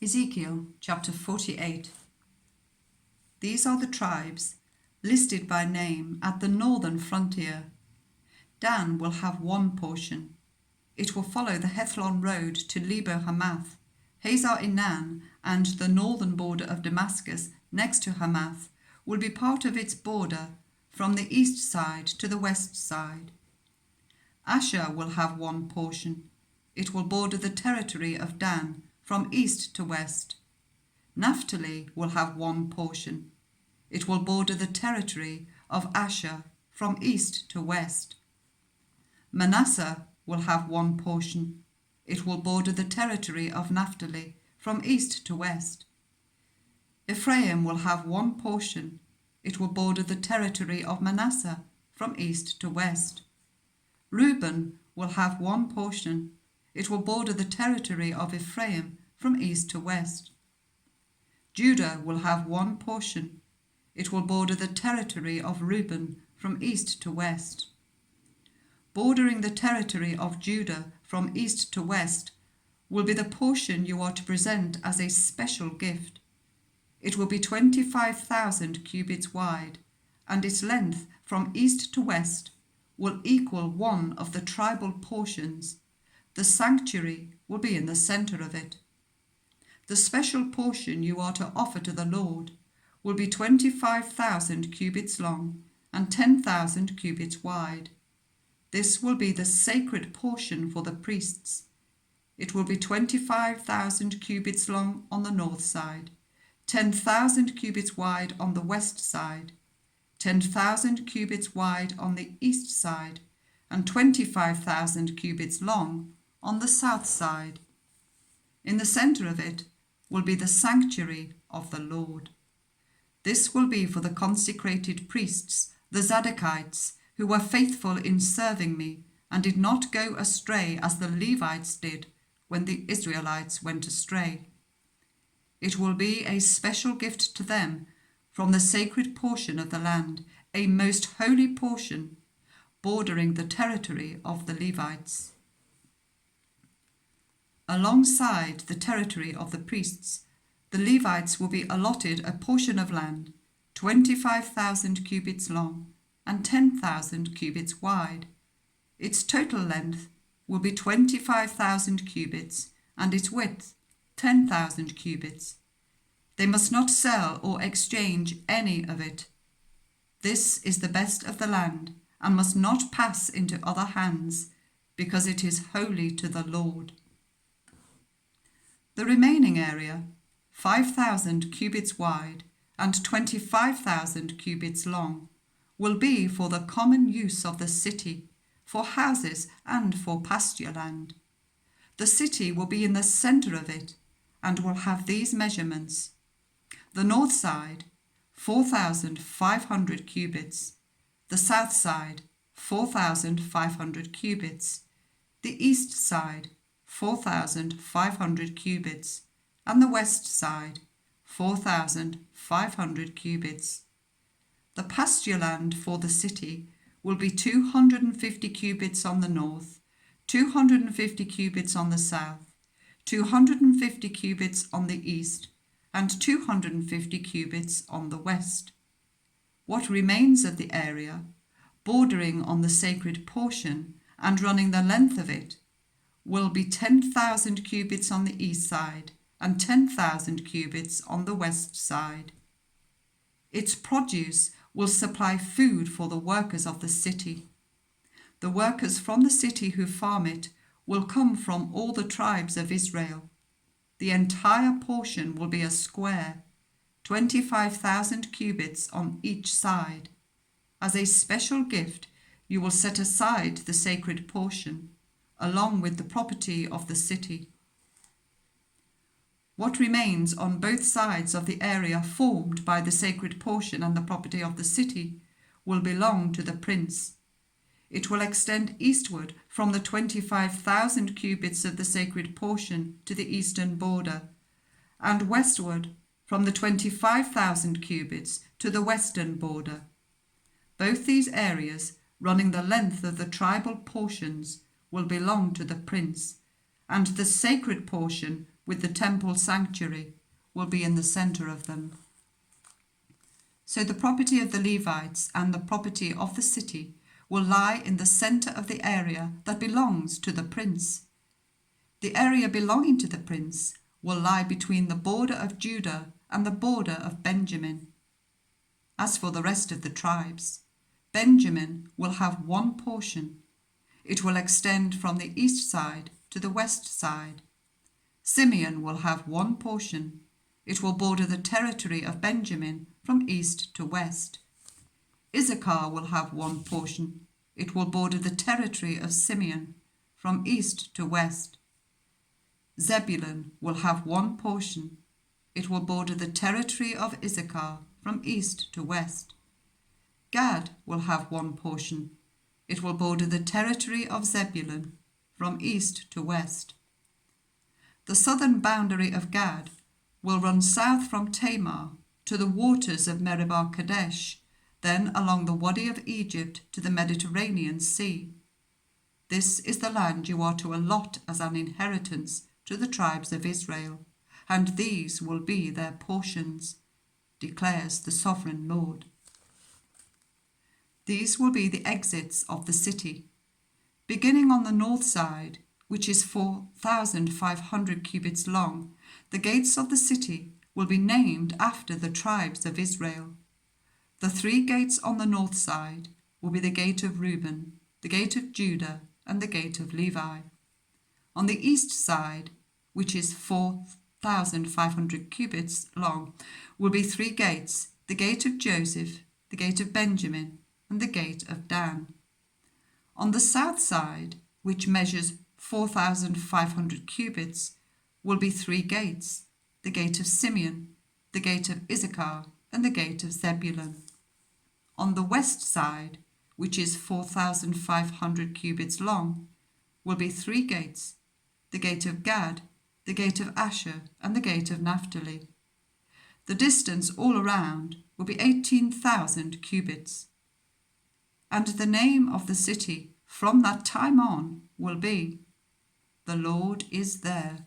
Ezekiel chapter 48. These are the tribes listed by name at the northern frontier. Dan will have one portion. It will follow the Hethlon road to Lebo Hamath, Hazar Enan, and the northern border of Damascus next to Hamath will be part of its border from the east side to the west side. Asher will have one portion. It will border the territory of Dan from east to west. Naphtali will have one portion. It will border the territory of Asher from east to west. Manasseh will have one portion. It will border the territory of Naphtali from east to west. Ephraim will have one portion. It will border the territory of Manasseh from east to west. Reuben will have one portion. It will border the territory of Ephraim from east to west. Judah will have one portion. It will border the territory of Reuben from east to west. Bordering the territory of Judah from east to west will be the portion you are to present as a special gift. It will be 25,000 cubits wide, and its length from east to west will equal one of the tribal portions. The sanctuary will be in the center of it. The special portion you are to offer to the Lord will be 25,000 cubits long and 10,000 cubits wide. This will be the sacred portion for the priests. It will be 25,000 cubits long on the north side, 10,000 cubits wide on the west side, 10,000 cubits wide on the east side, and 25,000 cubits long on the south side. In the center of it will be the sanctuary of the Lord. This will be for the consecrated priests, the Zadokites, who were faithful in serving me and did not go astray as the Levites did when the Israelites went astray. It will be a special gift to them from the sacred portion of the land, a most holy portion, bordering the territory of the Levites. Alongside the territory of the priests, the Levites will be allotted a portion of land, 25,000 cubits long and 10,000 cubits wide. Its total length will be 25,000 cubits and its width 10,000 cubits. They must not sell or exchange any of it. This is the best of the land and must not pass into other hands, because it is holy to the Lord. The remaining area, 5,000 cubits wide and 25,000 cubits long, will be for the common use of the city, for houses and for pasture land. The city will be in the center of it and will have these measurements. The north side, 4,500 cubits. The south side, 4,500 cubits. The east side, 4,500 cubits, and the west side, 4,500 cubits. The pasture land for the city will be 250 cubits on the north, 250 cubits on the south, 250 cubits on the east, and 250 cubits on the west. What remains of the area, bordering on the sacred portion and running the length of it, will be 10,000 cubits on the east side and 10,000 cubits on the west side. Its produce will supply food for the workers of the city. The workers from the city who farm it will come from all the tribes of Israel. The entire portion will be a square, 25,000 cubits on each side. As a special gift, you will set aside the sacred portion, along with the property of the city. What remains on both sides of the area formed by the sacred portion and the property of the city will belong to the prince. It will extend eastward from the 25,000 cubits of the sacred portion to the eastern border, and westward from the 25,000 cubits to the western border. Both these areas, running the length of the tribal portions, will belong to the prince, and the sacred portion with the temple sanctuary, will be in the centre of them. So the property of the Levites and the property of the city will lie in the centre of the area that belongs to the prince. The area belonging to the prince will lie between the border of Judah and the border of Benjamin. As for the rest of the tribes, Benjamin will have one portion. It will extend from the east side to the west side. Simeon will have one portion. It will border the territory of Benjamin from east to west. Issachar will have one portion. It will border the territory of Simeon from east to west. Zebulun will have one portion. It will border the territory of Issachar from east to west. Gad will have one portion. It will border the territory of Zebulun from east to west. The southern boundary of Gad will run south from Tamar to the waters of Meribah Kadesh, then along the Wadi of Egypt to the Mediterranean Sea. This is the land you are to allot as an inheritance to the tribes of Israel, and these will be their portions, declares the sovereign Lord. These will be the exits of the city. Beginning on the north side, which is 4,500 cubits long, the gates of the city will be named after the tribes of Israel. The 3 gates on the north side will be the gate of Reuben, the gate of Judah, and the gate of Levi. On the east side, which is 4,500 cubits long, will be 3 gates, the gate of Joseph, the gate of Benjamin, and the gate of Dan. On the south side, which measures 4,500 cubits, will be 3 gates, the gate of Simeon, the gate of Issachar, and the gate of Zebulun. On the west side, which is 4,500 cubits long, will be 3 gates, the gate of Gad, the gate of Asher, and the gate of Naphtali. The distance all around will be 18,000 cubits. And the name of the city from that time on will be, "The Lord is there."